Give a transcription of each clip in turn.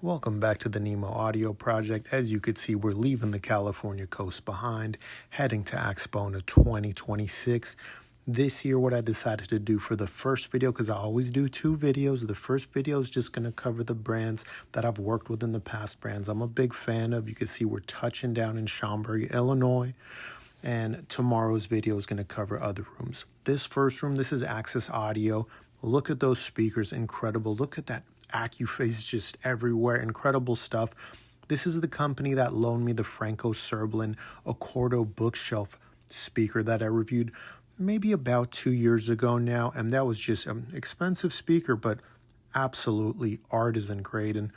Welcome back to the Nemo Audio Project. As you could see, we're leaving the California coast behind, heading to Axpona 2026. This year, what I decided to do for the first video, because I always do two videos. The first video is just going to cover the brands that I've worked with in the past, brands I'm a big fan of. You can see we're touching down in Schaumburg, Illinois. And tomorrow's video is going to cover other rooms. This first room, this is Access Audio. Look at those speakers, incredible. Look at that AccuPhase just everywhere, incredible stuff. This is the company that loaned me the Franco Serblin Accordo bookshelf speaker that I reviewed maybe about 2 years ago now, and that was just an expensive speaker, but absolutely artisan grade. And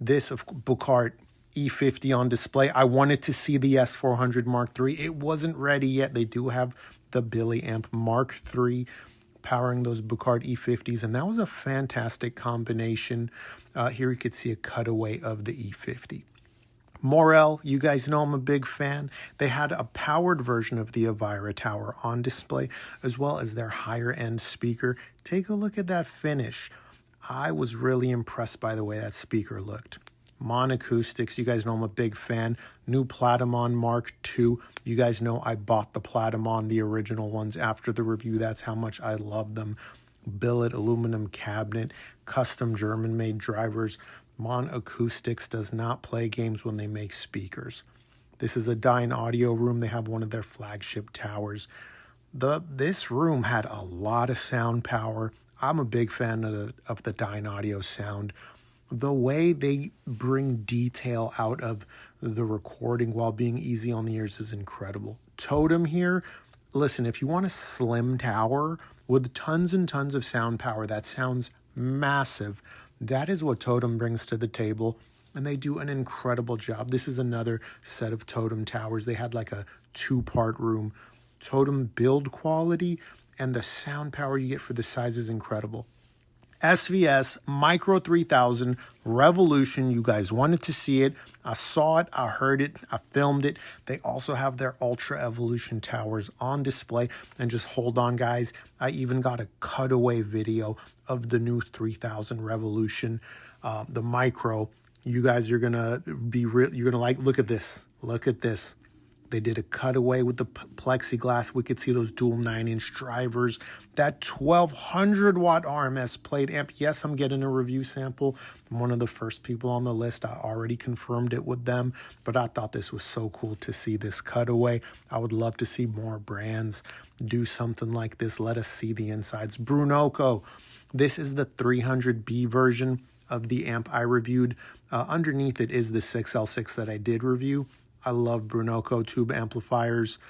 this of Buchart E50 on display. I wanted to see the S400 Mark III. It wasn't ready yet. They do have the Billy Amp Mark III powering those Buchart E50s, and that was a fantastic combination. Here you could see a cutaway of the E50. Morel, you guys know I'm a big fan. They had a powered version of the Avira Tower on display, as well as their higher end speaker. Take a look at that finish. I was really impressed by the way that speaker looked. Mon Acoustics, you guys know I'm a big fan. New Platamon Mark II. You guys know I bought the Platamon, the original ones, after the review. That's how much I love them. Billet aluminum cabinet, custom German-made drivers. Mon Acoustics does not play games when they make speakers. This is a Dyn Audio room. They have one of their flagship towers. This room had a lot of sound power. I'm a big fan of the Dyn Audio sound. The way they bring detail out of the recording while being easy on the ears is incredible. Totem here, listen, if you want a slim tower with tons and tons of sound power that sounds massive, that is what Totem brings to the table, and they do an incredible job. This is another set of Totem towers. They had like a two-part room. Totem build quality and the sound power you get for the size is incredible. SVS Micro 3000 Revolution. You guys wanted to see it. I saw it. I heard it. I filmed it. They also have their Ultra Evolution towers on display. And just hold on, guys. I even got a cutaway video of the new 3000 Revolution, the Micro. You guys are gonna be real. You're gonna like. Look at this. Look at this. They did a cutaway with the plexiglass. We could see those dual 9-inch drivers. That 1200 watt RMS plate amp. Yes, I'm getting a review sample. I'm one of the first people on the list. I already confirmed it with them, but I thought this was so cool to see this cutaway. I would love to see more brands do something like this. Let us see the insides. Brunoco. This is the 300B version of the amp I reviewed. Underneath it is the 6L6 that I did review. I love Brunoco tube amplifiers,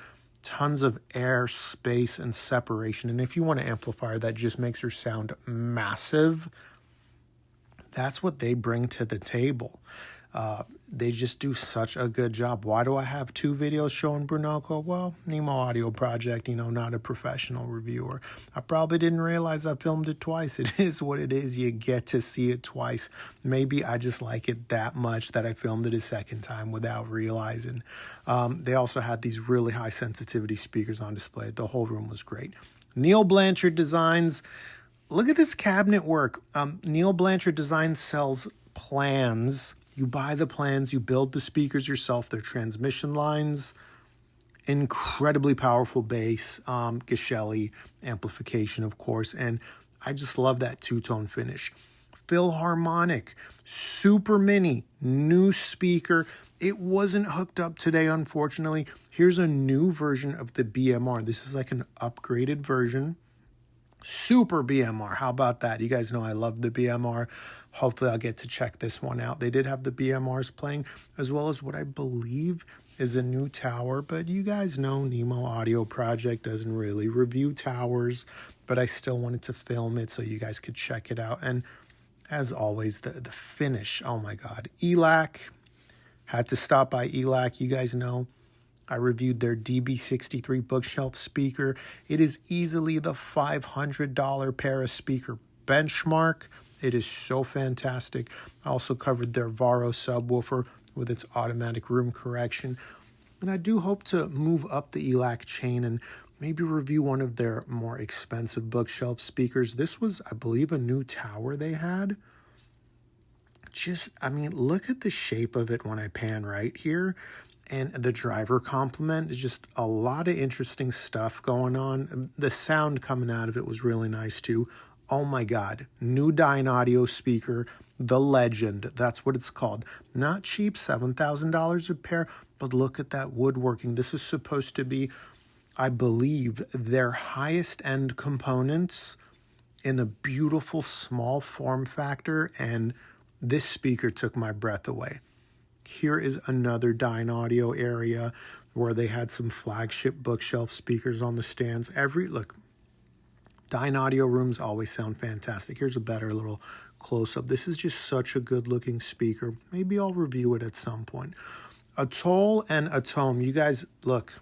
tons of air, space, and separation. And if you want an amplifier that just makes your sound massive, that's what they bring to the table. They just do such a good job. Why do I have two videos showing Brunoco? Well, Nemo Audio Project, not a professional reviewer. I probably didn't realize I filmed it twice. It is what it is. You get to see it twice. Maybe I just like it that much that I filmed it a second time without realizing. They also had these really high sensitivity speakers on display. The whole room was great. Neil Blanchard Designs. Look at this cabinet work. Neil Blanchard Designs sells plans. You buy the plans, you build the speakers yourself, their transmission lines, incredibly powerful bass, Geschelli amplification, of course, and I just love that two-tone finish. Philharmonic, super mini, new speaker. It wasn't hooked up today, unfortunately. Here's a new version of the BMR. This is like an upgraded version. Super BMR. How about that? You guys know I love the BMR. Hopefully I'll get to check this one out. They did have the BMRs playing, as well as what I believe is a new tower. But you guys know Nemo Audio Project doesn't really review towers, but I still wanted to film it so you guys could check it out. And as always, the finish, oh my God. ELAC, had to stop by ELAC. You guys know I reviewed their DB63 bookshelf speaker. It is easily the $500 pair of speaker benchmark. It is so fantastic. I also covered their Varo subwoofer with its automatic room correction. And I do hope to move up the ELAC chain and maybe review one of their more expensive bookshelf speakers. This was, I believe, a new tower they had. Just, I mean, look at the shape of it when I pan right here. And the driver complement is just a lot of interesting stuff going on. The sound coming out of it was really nice too. Oh my God, new Dyne Audio speaker, the Legend, that's what it's called. Not cheap, $7,000 a pair, but look at that woodworking. This is supposed to be, I believe, their highest end components in a beautiful small form factor, and this speaker took my breath away. Here is another Dyne Audio area where they had some flagship bookshelf speakers on the stands. Look, Dyne Audio rooms always sound fantastic. Here's a better little close-up. This is just such a good-looking speaker. Maybe I'll review it at some point. Atoll and Atome, you guys, look,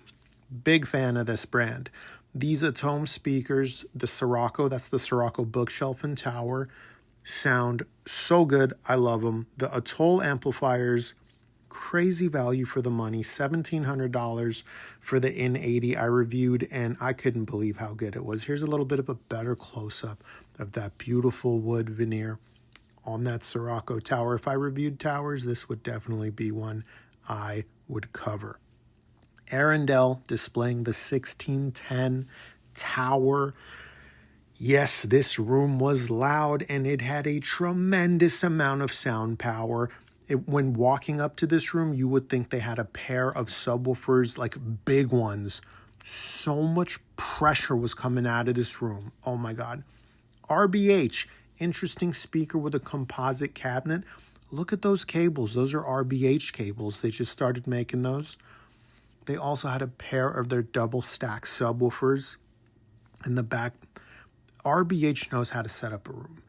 big fan of this brand. These Atome speakers, the Sirocco, that's the Sirocco bookshelf and tower, sound so good. I love them. The Atoll amplifiers, crazy value for the money. $1,700 for the N80 I reviewed, and I couldn't believe how good it was. Here's a little bit of a better close-up of that beautiful wood veneer on that Sirocco tower. If I reviewed towers, this would definitely be one I would cover. Arundel displaying the 1610 tower. Yes, this room was loud and it had a tremendous amount of sound power. When walking up to this room, you would think they had a pair of subwoofers, like big ones. So much pressure was coming out of this room. Oh my God. RBH, interesting speaker with a composite cabinet. Look at those cables. Those are RBH cables. They just started making those. They also had a pair of their double stack subwoofers in the back. RBH knows how to set up a room.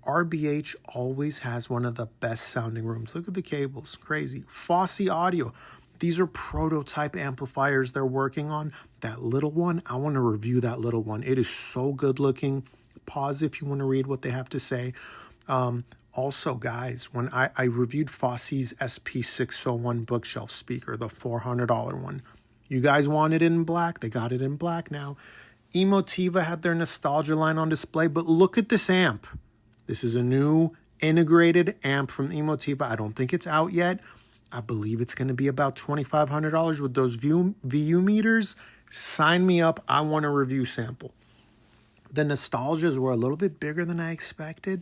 RBH always has one of the best sounding rooms. Look at the cables, crazy. Fosse Audio, these are prototype amplifiers they're working on. That little one, I want to review that little one. It is so good looking. Pause if you want to read what they have to say. Also, guys, when I reviewed Fosse's SP601 bookshelf speaker, the $400 one, you guys wanted it in black. They got it in black now. Emotiva had their nostalgia line on display, but look at this amp. This is a new integrated amp from Emotiva. I don't think it's out yet. I believe it's going to be about $2,500 with those VU meters. Sign me up. I want a review sample. The nostalgias were a little bit bigger than I expected.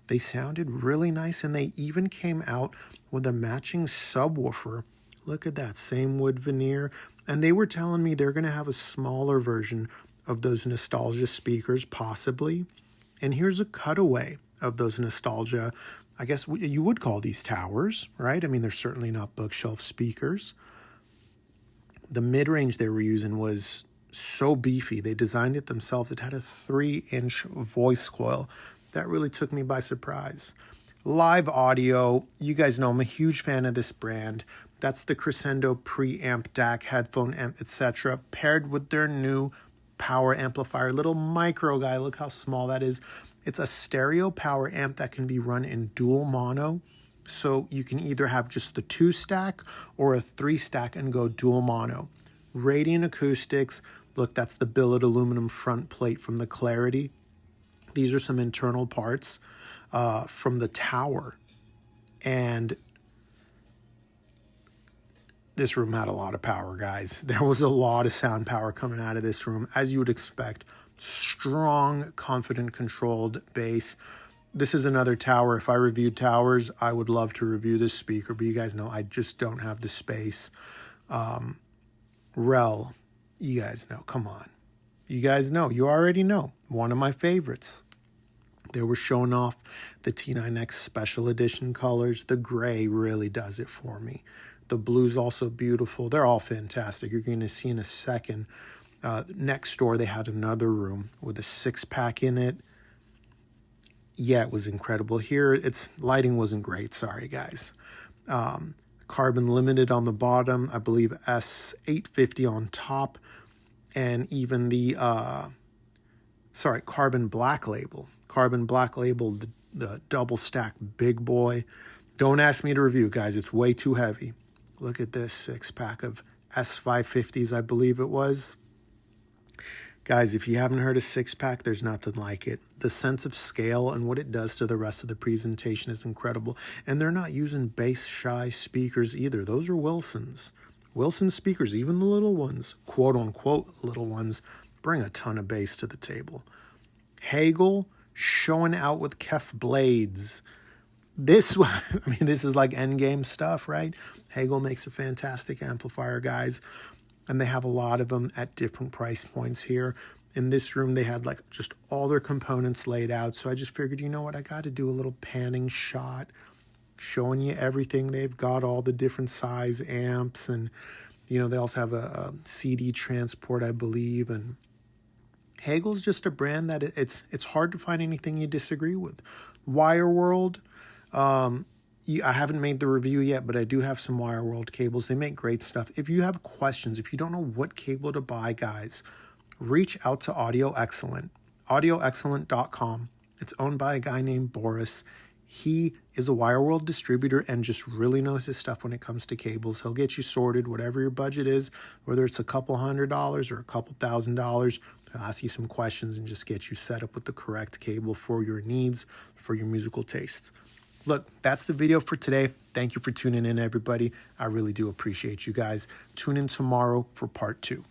They sounded really nice, and they even came out with a matching subwoofer. Look at that, same wood veneer. And they were telling me they're going to have a smaller version of those nostalgia speakers, possibly. And here's a cutaway of those nostalgia. I guess you would call these towers, right? I mean, they're certainly not bookshelf speakers. The mid-range they were using was so beefy. They designed it themselves. It had a 3-inch voice coil. That really took me by surprise. Live Audio, you guys know I'm a huge fan of this brand. That's the Crescendo preamp, DAC, headphone amp, etc., paired with their new power amplifier, little micro guy. Look how small that is. It's a stereo power amp that can be run in dual mono. So you can either have just the 2-stack or a 3-stack and go dual mono. Radiant acoustics. Look, that's the billet aluminum front plate from the Clarity. These are some internal parts from the tower. And this room had a lot of power, guys. There was a lot of sound power coming out of this room, as you would expect. Strong, confident, controlled bass. This is another tower. If I reviewed towers, I would love to review this speaker, but you guys know I just don't have the space. Rel, you guys know, come on. You guys know, you already know, one of my favorites. They were showing off the T9X Special Edition colors. The gray really does it for me. The blue's also beautiful. They're all fantastic. You're going to see in a second. Next door, they had another room with a 6-pack in it. Yeah, it was incredible. Here, its lighting wasn't great. Sorry, guys. Carbon Limited on the bottom. I believe S850 on top. And even the, Carbon Black Label. Carbon Black Label, the double stack big boy. Don't ask me to review, guys. It's way too heavy. Look at this 6-pack of S550s, I believe it was. Guys, if you haven't heard of Six Pack, there's nothing like it. The sense of scale and what it does to the rest of the presentation is incredible. And they're not using bass shy speakers either. Those are Wilsons. Wilson speakers, even the little ones, quote unquote little ones, bring a ton of bass to the table. Hagel showing out with Kef blades. This is like endgame stuff, right? Hagel makes a fantastic amplifier, guys. And they have a lot of them at different price points here. In this room, they had like just all their components laid out. So I just figured, you know what, I got to do a little panning shot, showing you everything. They've got all the different size amps, and, you know, they also have a CD transport, I believe. And Hagel's just a brand that it's hard to find anything you disagree with. Wire World, I haven't made the review yet, but I do have some Wire World cables. They make great stuff. If you have questions, if you don't know what cable to buy, guys, reach out to Audio Excellent, audioexcellent.com. It's owned by a guy named Boris. He is a Wire World distributor and just really knows his stuff when it comes to cables. He'll get you sorted, whatever your budget is, whether it's a couple $100 or a couple $1,000. He'll ask you some questions and just get you set up with the correct cable for your needs, for your musical tastes. Look, that's the video for today. Thank you for tuning in, everybody. I really do appreciate you guys. Tune in tomorrow for part 2.